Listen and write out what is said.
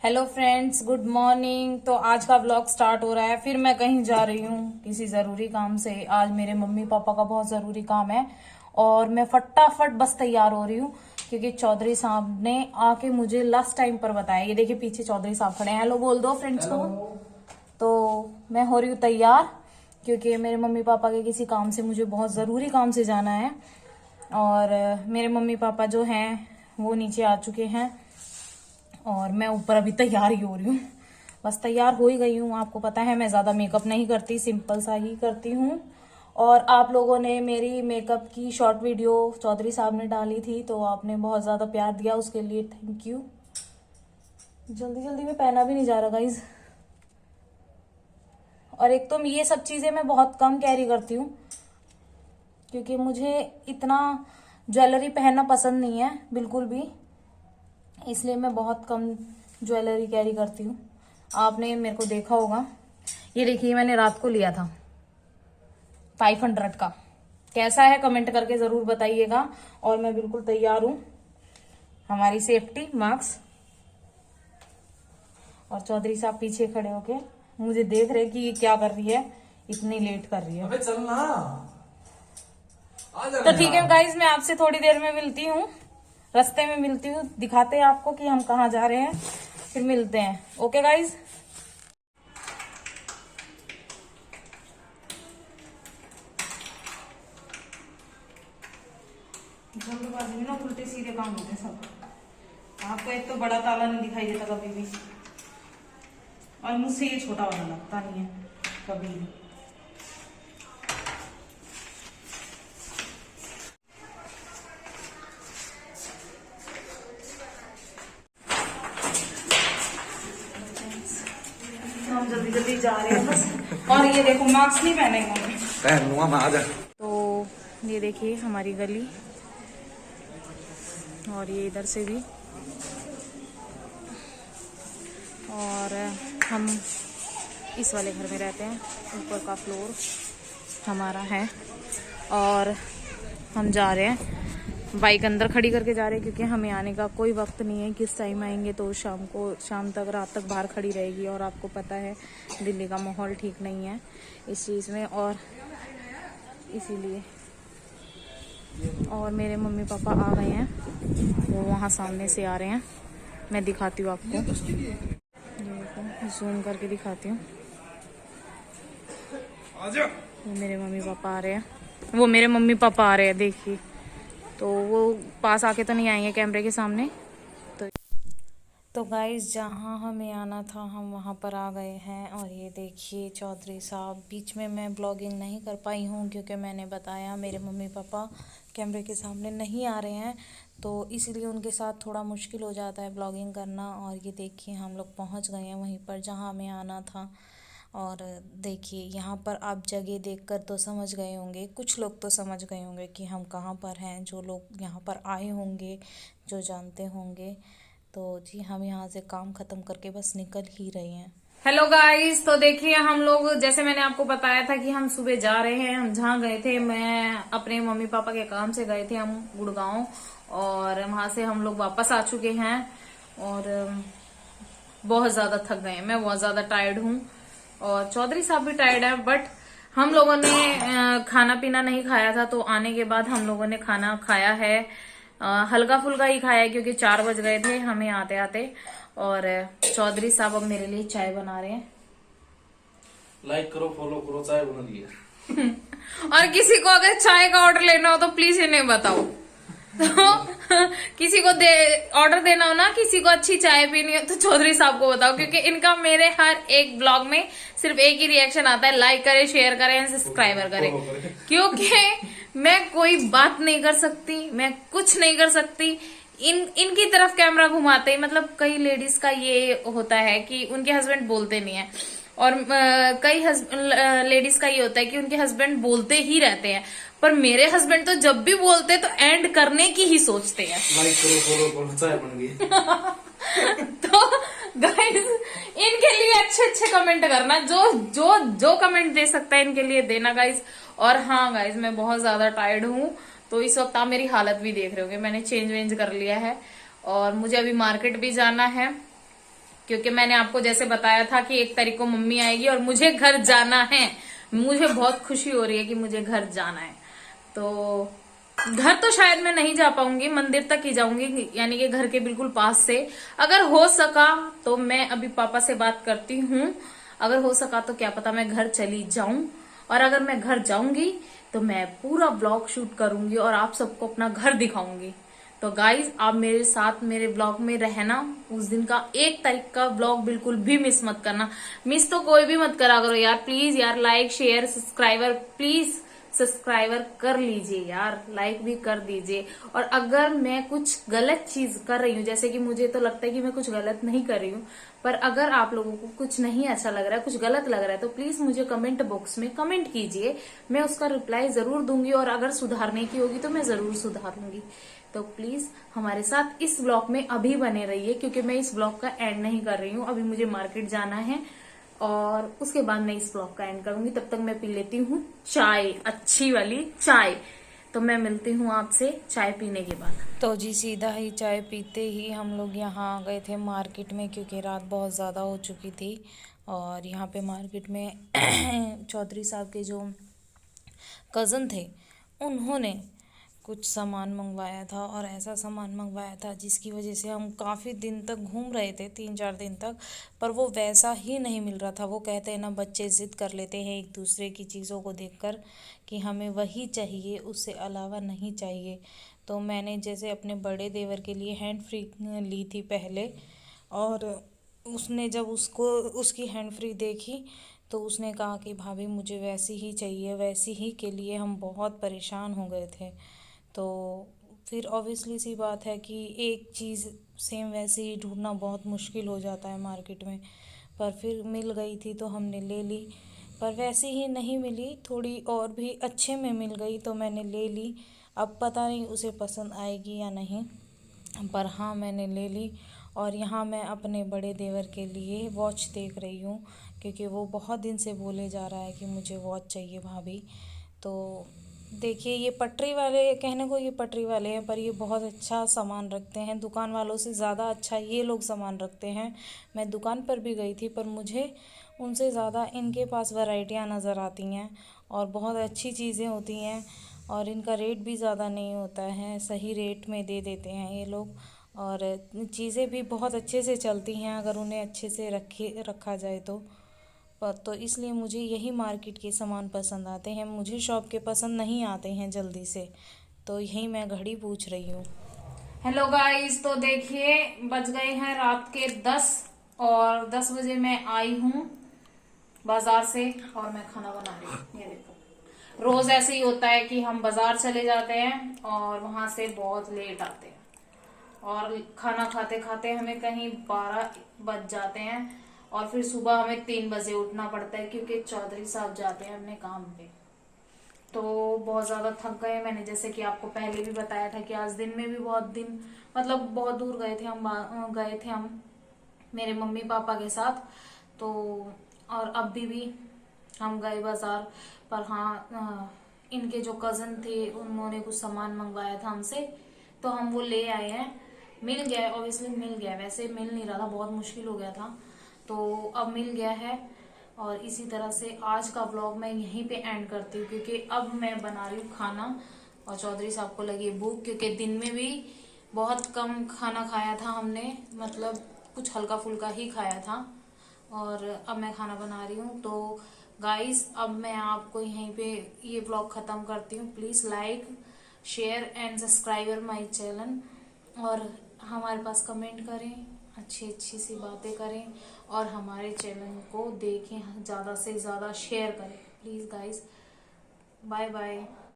Hello friends, good morning. तो आज का व्लॉग स्टार्ट हो रहा है। फिर मैं कहीं जा रही हूँ किसी जरूरी काम से। आज मेरे मम्मी पापा का बहुत जरूरी काम है और मैं फटाफट बस तैयार हो रही हूँ क्योंकि चौधरी साहब ने आके मुझे लास्ट टाइम पर बताया। ये देखिए पीछे चौधरी साहब खड़े हैं। हेलो बोल दो फ्रेंड्स को। तो मैं हो रही हूँ तैयार क्योंकि मेरे मम्मी पापा के किसी काम से मुझे बहुत जरूरी काम से जाना है। और मेरे मम्मी पापा जो हैं वो नीचे आ चुके हैं और मैं ऊपर अभी तैयार ही हो रही हूँ। बस तैयार हो ही गई हूँ। आपको पता है मैं ज्यादा मेकअप नहीं करती, सिंपल सा ही करती हूँ। और आप लोगों ने मेरी मेकअप की शॉर्ट वीडियो चौधरी साहब ने डाली थी तो आपने बहुत ज्यादा प्यार दिया, उसके लिए थैंक यू। जल्दी जल्दी में पहना भी नहीं जा रहा गाइज। और एक तो ये सब चीजें मैं बहुत कम कैरी करती हूँ क्योंकि मुझे इतना ज्वेलरी पहनना पसंद नहीं है बिल्कुल भी, इसलिए मैं बहुत कम ज्वेलरी कैरी करती हूँ। आपने मेरे को देखा होगा, ये देखिए मैंने रात को लिया था 500 का। कैसा है कमेंट करके जरूर बताइएगा। और मैं बिल्कुल तैयार हूँ, हमारी सेफ्टी मास्क। और चौधरी साहब पीछे खड़े होके मुझे देख रहे कि ये क्या कर रही है, इतनी लेट कर रही है। अबे चलना आ जा तो ठीक है गाइज, मैं आपसे थोड़ी देर में मिलती हूँ, रास्ते में मिलती हूँ। दिखाते हैं आपको कि हम कहाँ जा रहे हैं, फिर मिलते हैं। Okay guys. जल्दबाजी में ना उल्टे सीधे काम होते हैं सब। आपको एक तो बड़ा ताला नहीं दिखाई देता कभी भी, और मुझसे ये छोटा वाला लगता नहीं है कभी भी। हम जल्दी जल्दी जा रहे हैं बस। और ये देखो मास्क नहीं पहनेंगे। पहन लूंगा मैं, आ जा। तो ये देखिए हमारी गली, और ये इधर से भी। और हम इस वाले घर में रहते हैं, ऊपर का फ्लोर हमारा है। और हम जा रहे हैं, बाइक अंदर खड़ी करके जा रहे हैं क्योंकि हमें आने का कोई वक्त नहीं है। किस टाइम आएंगे तो शाम तक रात तक बाहर खड़ी रहेगी। और आपको पता है दिल्ली का माहौल ठीक नहीं है इस चीज़ में, और इसीलिए। और मेरे मम्मी पापा आ गए हैं, वो वहाँ सामने से आ रहे हैं। मैं दिखाती हूँ आपको, देखो जूम करके दिखाती हूँ। वो मेरे मम्मी पापा आ रहे हैं, वो मेरे मम्मी पापा आ रहे हैं देखिए। तो वो पास आके तो नहीं आएंगे कैमरे के सामने। तो गाइस जहाँ हमें आना था हम वहाँ पर आ गए हैं। और ये देखिए चौधरी साहब। बीच में मैं ब्लॉगिंग नहीं कर पाई हूँ क्योंकि मैंने बताया मेरे मम्मी पापा कैमरे के सामने नहीं आ रहे हैं, तो इसलिए उनके साथ थोड़ा मुश्किल हो जाता है ब्लॉगिंग करना। और ये देखिए हम लोग पहुँच गए हैं वहीं पर जहाँ हमें आना था। और देखिए यहाँ पर आप जगह देखकर तो समझ गए होंगे, कुछ लोग तो समझ गए होंगे कि हम कहाँ पर हैं। जो लोग यहाँ पर आए होंगे, जो जानते होंगे। तो जी हम यहाँ से काम खत्म करके बस निकल ही रहे हैं। हेलो गाइस, तो देखिए हम लोग, जैसे मैंने आपको बताया था कि हम सुबह जा रहे हैं। हम जहाँ गए थे, मैं अपने मम्मी पापा के काम से गए थे हम गुड़गांव, और वहां से हम लोग वापस आ चुके हैं। और बहुत ज्यादा थक गए हैं, मैं बहुत ज्यादा टायर्ड हूँ और चौधरी साहब भी टायर्ड है। बट हम लोगों ने खाना पीना नहीं खाया था, तो आने के बाद हम लोगों ने खाना खाया है। हल्का फुल्का ही खाया है क्योंकि 4 बज गए थे हमें आते आते। और चौधरी साहब अब मेरे लिए चाय बना रहे हैं। लाइक करो, फॉलो करो, चाय बना दी है। और किसी को अगर चाय का ऑर्डर लेना हो तो प्लीज इन्हें बताओ। तो किसी को ऑर्डर देना हो ना, किसी को अच्छी चाय पीनी हो तो चौधरी साहब को बताओ, क्योंकि इनका मेरे हर एक ब्लॉग में सिर्फ एक ही रिएक्शन आता है, लाइक करें, शेयर करें, सब्सक्राइबर करें। क्योंकि मैं कोई बात नहीं कर सकती, मैं कुछ नहीं कर सकती। इनकी तरफ कैमरा घुमाते ही, मतलब कई लेडीज का ये होता है कि उनके हस्बैंड बोलते नहीं है, और कई लेडीज का ये होता है कि उनके हस्बैंड बोलते ही रहते हैं। पर मेरे हस्बैंड तो जब भी बोलते हैं तो एंड करने की ही सोचते हैं। लाइक करो, फॉलो करो, चाय बन गई। तो गाइस इनके लिए अच्छे अच्छे कमेंट करना, जो जो जो कमेंट दे सकता है इनके लिए देना गाइस। और हाँ गाइस, मैं बहुत ज्यादा टायर्ड हूँ, तो इस वक्त आप मेरी हालत भी देख रहे होगे। मैंने चेंज वेंज कर लिया है और मुझे अभी मार्केट भी जाना है। क्योंकि मैंने आपको जैसे बताया था कि 1 तारीख को मम्मी आएगी और मुझे घर जाना है। मुझे बहुत खुशी हो रही है कि मुझे घर जाना है। तो घर तो शायद मैं नहीं जा पाऊंगी, मंदिर तक ही जाऊंगी, यानी कि घर के बिल्कुल पास से। अगर हो सका तो मैं अभी पापा से बात करती हूँ, अगर हो सका तो क्या पता मैं घर चली जाऊं। और अगर मैं घर जाऊंगी तो मैं पूरा ब्लॉग शूट करूंगी और आप सबको अपना घर दिखाऊंगी। तो गाइज आप मेरे साथ मेरे ब्लॉग में रहना। उस दिन का 1 तारीख का ब्लॉग बिल्कुल भी मिस मत करना। मिस तो कोई भी मत करा करो यार, प्लीज यार। Like share subscriber, please subscriber कर लीजिए यार, लाइक भी कर दीजिए। और अगर मैं कुछ गलत चीज कर रही हूँ, जैसे कि मुझे तो लगता है कि मैं कुछ गलत नहीं कर रही हूँ, पर अगर आप लोगों को कुछ नहीं अच्छा लग रहा है, कुछ गलत लग रहा है, तो प्लीज मुझे कमेंट बॉक्स में कमेंट कीजिए। मैं उसका रिप्लाई जरूर दूंगी और अगर सुधारने की होगी तो मैं जरूर सुधारूंगी। तो प्लीज हमारे साथ इस ब्लॉग में अभी बने रहिए, क्योंकि मैं इस ब्लॉग का एंड नहीं कर रही हूँ। अभी मुझे मार्केट जाना है और उसके बाद मैं इस ब्लॉग का एंड करूंगी। तब तक मैं पी लेती हूँ चाय, अच्छी वाली चाय। तो मैं मिलती हूँ आपसे चाय पीने के बाद। तो जी सीधा ही चाय पीते ही हम लोग यहाँ आ गए थे मार्केट में, क्योंकि रात बहुत ज़्यादा हो चुकी थी। और यहाँ पे मार्केट में चौधरी साहब के जो कज़न थे, उन्होंने कुछ सामान मंगवाया था और ऐसा सामान मंगवाया था जिसकी वजह से हम काफ़ी दिन तक घूम रहे थे, 3-4 दिन तक, पर वो वैसा ही नहीं मिल रहा था। वो कहते हैं ना, बच्चे ज़िद कर लेते हैं एक दूसरे की चीज़ों को देखकर कि हमें वही चाहिए, उससे अलावा नहीं चाहिए। तो मैंने जैसे अपने बड़े देवर के लिए हैंड फ्री ली थी पहले, और उसने जब उसकी हैंड फ्री देखी तो उसने कहा कि भाभी मुझे वैसी ही चाहिए। वैसी ही के लिए हम बहुत परेशान हो गए थे। तो फिर ऑब्वियसली सी बात है कि एक चीज़ सेम वैसे ही ढूंढना बहुत मुश्किल हो जाता है मार्केट में। पर फिर मिल गई थी तो हमने ले ली, पर वैसी ही नहीं मिली, थोड़ी और भी अच्छे में मिल गई तो मैंने ले ली। अब पता नहीं उसे पसंद आएगी या नहीं, पर हाँ मैंने ले ली। और यहाँ मैं अपने बड़े देवर के लिए वॉच देख रही हूँ, क्योंकि वो बहुत दिन से बोले जा रहा है कि मुझे वॉच चाहिए भाभी। तो देखिए, ये पटरी वाले, कहने को ये पटरी वाले हैं, पर ये बहुत अच्छा सामान रखते हैं। दुकान वालों से ज़्यादा अच्छा ये लोग सामान रखते हैं। मैं दुकान पर भी गई थी, पर मुझे उनसे ज़्यादा इनके पास वैरायटियाँ नज़र आती हैं और बहुत अच्छी चीज़ें होती हैं। और इनका रेट भी ज़्यादा नहीं होता है, सही रेट में दे देते हैं ये लोग। और चीज़ें भी बहुत अच्छे से चलती हैं अगर उन्हें अच्छे से रखा जाए तो। पर तो इसलिए मुझे यही मार्केट के सामान पसंद आते हैं, मुझे शॉप के पसंद नहीं आते हैं जल्दी से। तो यही मैं घड़ी पूछ रही हूँ। हेलो गाइस, तो देखिए बज गए हैं रात के 10 और 10 बजे मैं आई हूँ बाजार से और मैं खाना बना रही हूँ। ये देखो, रोज ऐसे ही होता है कि हम बाजार चले जाते हैं और वहां से बहुत लेट आते हैं और खाना खाते खाते हमें कहीं 12 बज जाते हैं और फिर सुबह हमें 3 बजे उठना पड़ता है, क्योंकि चौधरी साहब जाते हैं अपने काम पे। तो बहुत ज्यादा थक गए। मैंने जैसे कि आपको पहले भी बताया था कि आज दिन में भी मतलब बहुत दूर गए थे हम मेरे मम्मी पापा के साथ। तो और अभी भी हम गए बाजार, पर हाँ इनके जो कजन थे उन्होंने कुछ सामान मंगवाया था हमसे, तो हम वो ले आए हैं। मिल गया, ऑब्वियसली मिल गया, वैसे मिल नहीं रहा था, बहुत मुश्किल हो गया था, तो अब मिल गया है। और इसी तरह से आज का व्लॉग मैं यहीं पे एंड करती हूँ, क्योंकि अब मैं बना रही हूँ खाना और चौधरी साहब को लगी भूख, क्योंकि दिन में भी बहुत कम खाना खाया था हमने, मतलब कुछ हल्का फुल्का ही खाया था। और अब मैं खाना बना रही हूँ। तो गाइस अब मैं आपको यहीं पे ये व्लॉग खत्म करती हूँ। Please like share and subscriber my channel, और हमारे पास कमेंट करें, अच्छी अच्छी सी बातें करें और हमारे चैनल को देखें, ज़्यादा से ज़्यादा शेयर करें प्लीज़ गाइस। Bye bye.